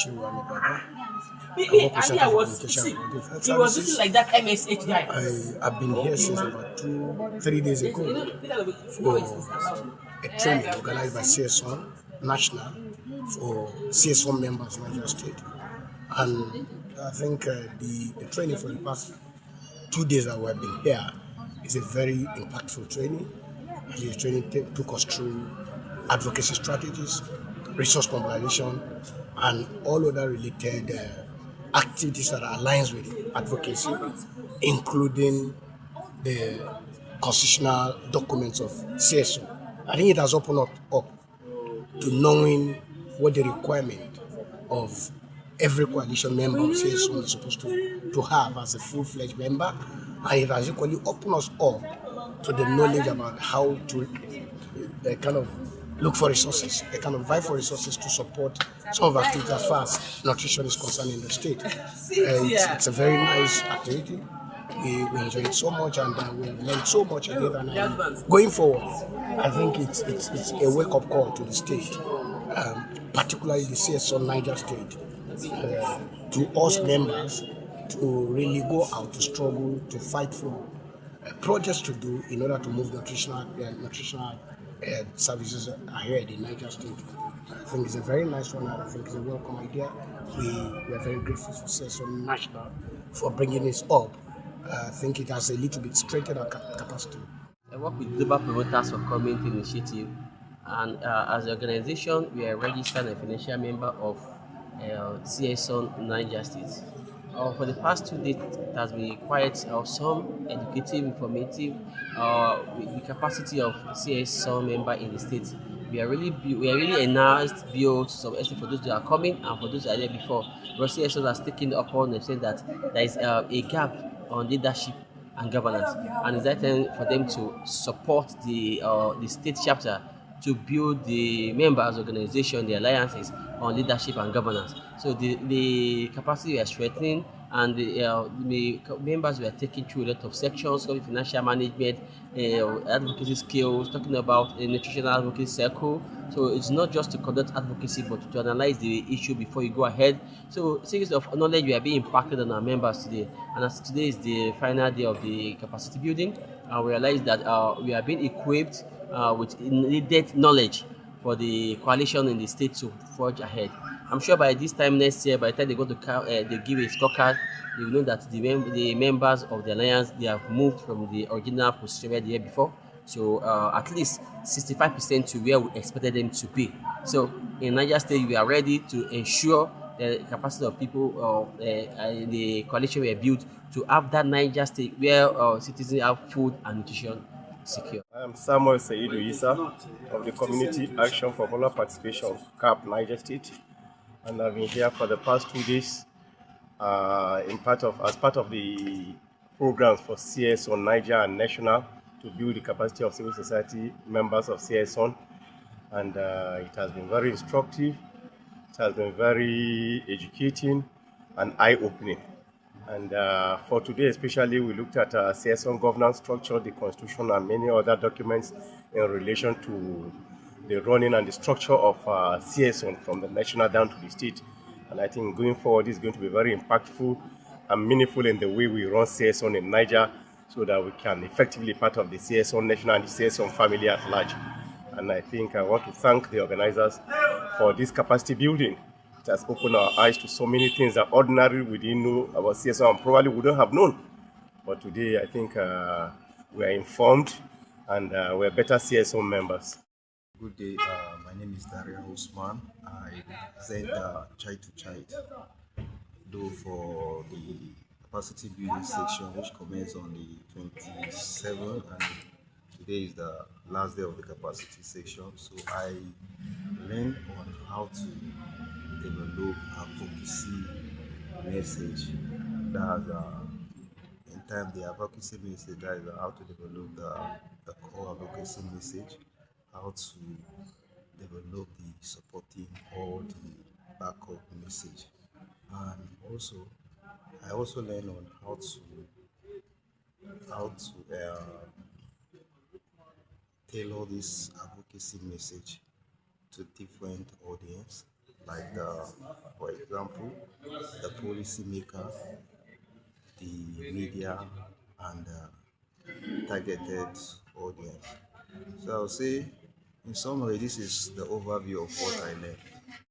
Shehu Amibaba. I work with Center for Communication and Public Health Services. Like that MSH guy. I've been here since about 3 days ago for a training organized by CS-SUNN National for CS-SUNN members in Niger State. And I think the training for the past 2 days that we've been here is a very impactful training. The training took us through advocacy strategies, resource mobilization, and all other related activities that are aligned with advocacy, including the constitutional documents of CS-SUNN. I think it has opened up to knowing what the requirement of every coalition member of CS-SUNN is supposed to have as a full-fledged member, and it has equally opened us up to the knowledge about how to kind of look for resources, kind of vie for resources to support some of our activities as far as nutrition is concerned in the state. It's a very nice activity. We enjoy it so much, and we have learned so much in it. And going forward, I think it's a wake-up call to the state, particularly the CS-SUNN Niger State, to us members to really go out to struggle, to fight for projects to do in order to move nutritional services ahead in Niger State. I think it's a very nice one. I think it's a welcome idea. We are very grateful for CS-SUNN National for bringing this up. I think it has a little bit strengthened our capacity. I work with Global Promoters for Community Initiative, and as an organization, we are registered and financial member of CS-SUNN Niger State. For the past 2 days, it has been quite some educative, informative, with the capacity of CS-SUNN member in the state. We are really enhanced built to some extent for those that are coming and for those that are there before. But CS-SUNN has taken upon themselves that there is a gap on leadership and governance, and it's that time for them to support the state chapter to build the members organization, the alliances on leadership and governance. So the capacity we are strengthening, and the members were taking through a lot of sections of financial management, advocacy skills, talking about a nutritional advocacy circle. So it's not just to conduct advocacy, but to analyze the issue before you go ahead. So series of knowledge we are being impacted on our members today. And as today is the final day of the capacity building, we realize that we are being equipped with needed knowledge for the coalition in the state to forge ahead. I'm sure by this time next year, by the time they go to they give a scorecard, they will know that the members of the alliance, they have moved from the original position where the year before. So at least 65% to where we expected them to be. So in Niger State, we are ready to ensure the capacity of people in the coalition we have built to have that Niger State where citizens have food and nutrition secure. I am Samuel Saidu Isa of the Community Action for Popular Participation, CAP, Niger State, and I've been here for the past 2 days as part of the programs for CS-SUNN Niger and National to build the capacity of civil society members of CS-SUNN, and it has been very instructive, it has been very educating and eye-opening. And for today especially, we looked at CS-SUNN governance structure, the constitution, and many other documents in relation to the running and the structure of CS-SUNN from the national down to the state. And I think going forward is going to be very impactful and meaningful in the way we run CS-SUNN in Niger, so that we can effectively be part of the CS-SUNN National and the CS-SUNN family at large. And I think I want to thank the organizers for this capacity building. It has opened our eyes to so many things that ordinarily we didn't know about CS-SUNN and probably wouldn't have known. But today I think we are informed and we are better CS-SUNN members. Good day, my name is Daria Usman. I represent Child to Child, though for the capacity building section, which commences on the 27th, and today is the last day of the capacity section. So I learned on how to develop advocacy message. That's in time the advocacy message, that is how to develop the core advocacy message, how to develop the supporting or the backup message, and also I also learned on how to tailor this advocacy message to different audience, like for example, the policy maker, the media, and targeted audience. So I'll say, in summary, this is the overview of what I learned.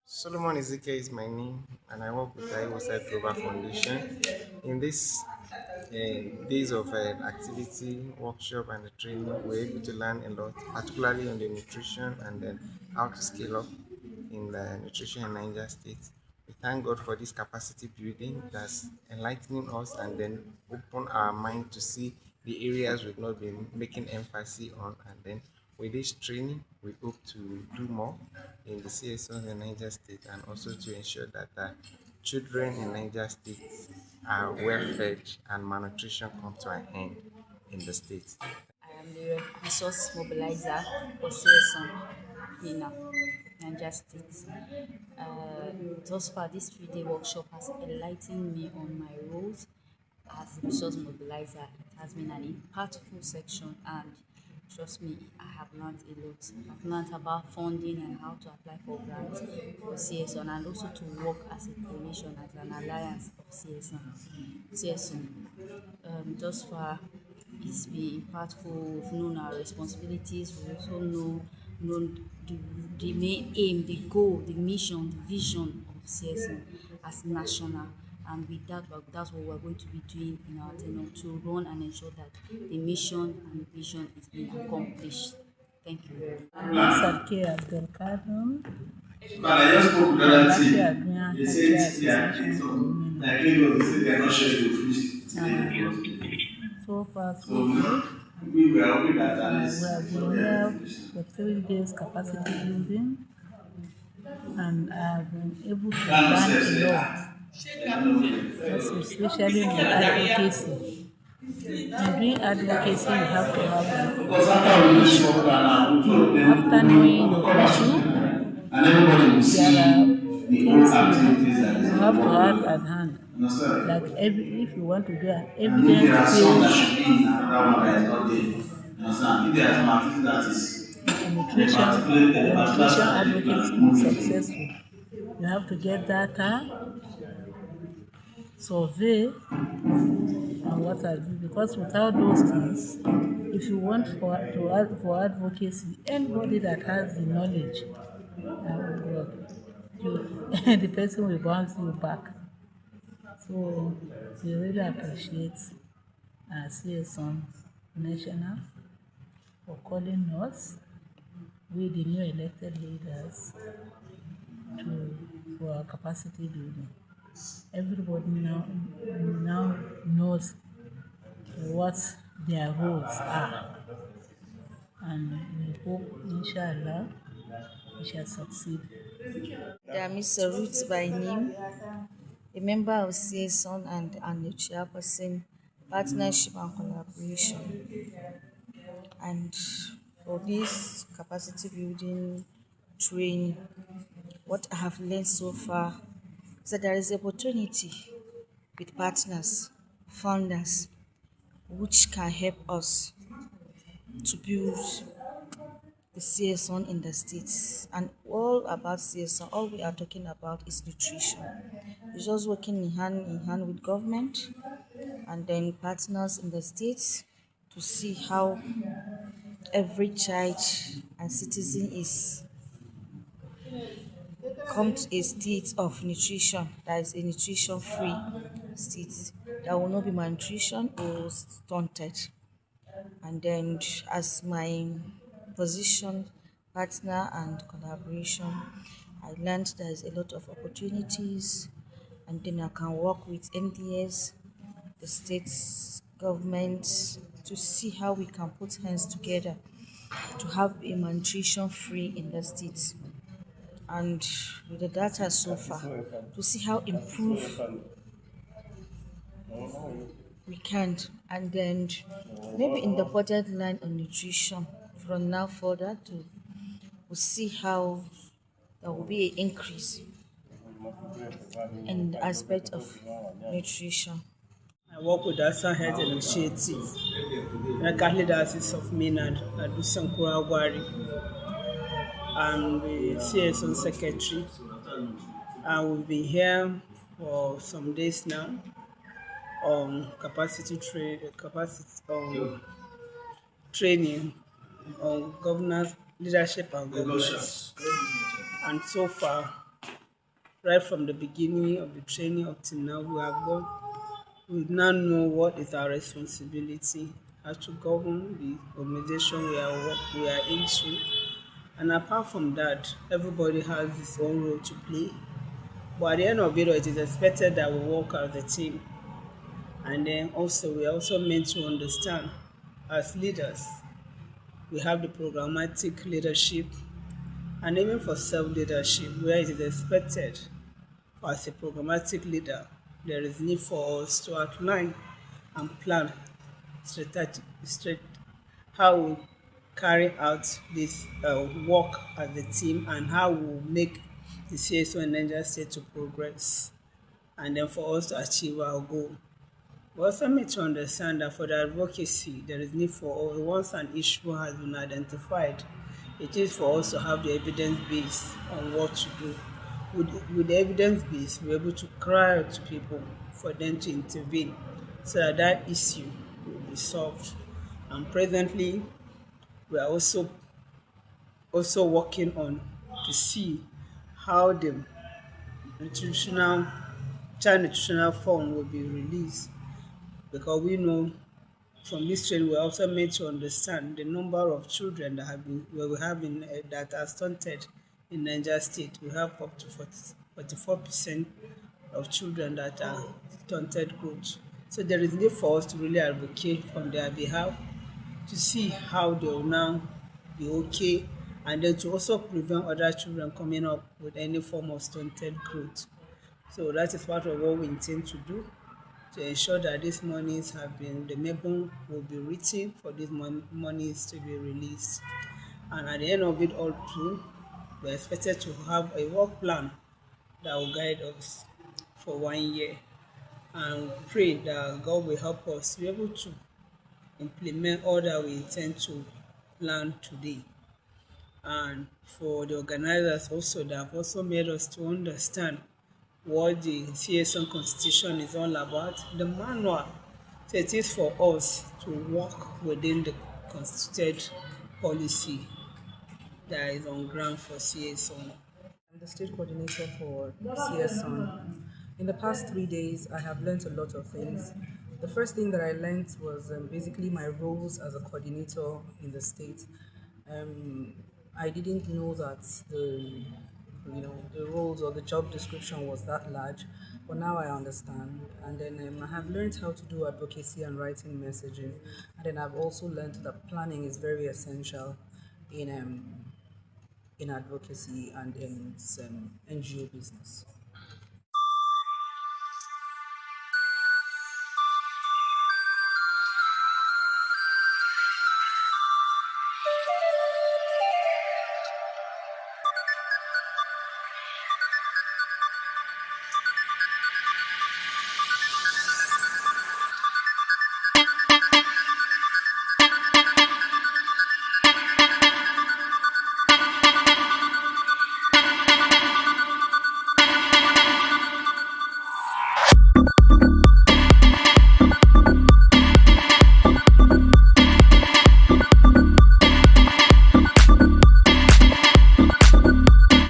Solomon Ezekiel is my name, and I work with the Iwoside Global Foundation. In this days of activity, workshop, and training, we're able to learn a lot, particularly on the nutrition and then how to scale up in the nutrition in Niger State. We thank God for this capacity building that's enlightening us and then open our mind to see the areas we've not been making emphasis on. And then with this training, we hope to do more in the CS-SUNN in Niger State and also to ensure that children in Niger State are well fed and malnutrition come to an end in the state. I am the resource mobilizer for CS-SUNN Minna, Niger State. Thus far, this 3-day workshop has enlightened me on my roles as a resource mobilizer. It has been an impactful section, and trust me, I have learned a lot. I've learned about funding and how to apply for grants for CS-SUNN, and also to work as a coalition, as an alliance of CS-SUNN. Thus far, it's been impactful. We've known our responsibilities. We also known the main aim, the goal, the mission, the vision of CS-SUNN as national. And with that, that's what we're going to be doing in our tenure, to run and ensure that the mission and vision is being accomplished. Thank you very much. Haske Hotel Minna. So far, so good. We have been here for 3 days capacity building, and I have been able to learn a lot, also especially in advocacy. In doing advocacy, you have to have an issue. After knowing your issue, there are things you have to have at hand. Like if you want to do an evidence-based nutrition advocacy to be successful, you have to get data, survey, and what have you. Because without those things, if you want for advocacy, anybody that has the knowledge, the person will bounce you back. So we really appreciate CS-SUNN National for calling us, we the new elected leaders, for our capacity building. Everybody now knows what their roles are, and we hope, inshallah, we shall succeed. I am Mr. Ruth by name, a member of CS-SUNN and a chairperson, partnership and collaboration. And for this capacity building training, what I have learned so far is that there is opportunity with partners, funders, which can help us to build the CS-SUNN in the states. And all about CS-SUNN, all we are talking about is nutrition. It's just working hand in hand with government and then partners in the states to see how every child and citizen is come to a state of nutrition, that is a nutrition-free state. There will not be malnutrition or stunted. And then, as my position, partner and collaboration, I learned there is a lot of opportunities, and then I can work with MDS, the state's government, to see how we can put hands together to have a malnutrition-free in the state. And with the data so far, to see how improve we can, and then maybe in the budget line on nutrition from now further to we'll see how there will be an increase in the aspect of nutrition. I work with the SUNN Health Initiative, the Catholic Diocese of Minna, Adusankura Wari. I'm the CS-SUNN Secretary and we've been here for some days now on training on governance, leadership, and governance. And so far, right from the beginning of the training up to now, we now know what is our responsibility, how to govern the organization we are into. And apart from that, everybody has his own role to play. But at the end of it, it is expected that we work as a team. And then also, we are also meant to understand as leaders, we have the programmatic leadership and even for self-leadership, where it is expected for as a programmatic leader, there is need for us to outline and plan strategy, how we carry out this work as a team and how we make the CS-SUNN Niger State to progress and then for us to achieve our goal. We also need to understand that for the advocacy, there is need for us, once an issue has been identified, it is for us to have the evidence base on what to do. With the evidence base, we're able to cry out to people for them to intervene so that that issue will be solved. And presently, we are also working on to see how the nutritional child nutritional fund will be released, because we know from this training we are also made to understand the number of children that that are stunted in Niger State. We have up to 44% of children that are stunted growth. So there is need for us to really advocate on their behalf to see how they will now be okay, and then to also prevent other children coming up with any form of stunted growth. So that is part of what we intend to do to ensure that these monies the memo will be written for these monies to be released. And at the end of it all too, we're expected to have a work plan that will guide us for 1 year. And pray that God will help us to be able to implement all that we intend to plan today. And for the organizers also, that have also made us to understand what the CS-SUNN Constitution is all about, the manual. So it is for us to work within the constituted policy that is on ground for CS-SUNN. I'm the state coordinator for CS-SUNN. In the past 3 days, I have learned a lot of things. The first thing that I learned was basically my roles as a coordinator in the state. I didn't know that the roles or the job description was that large, but now I understand. And then I have learned how to do advocacy and writing messaging, and then I've also learned that planning is very essential in advocacy and in NGO business.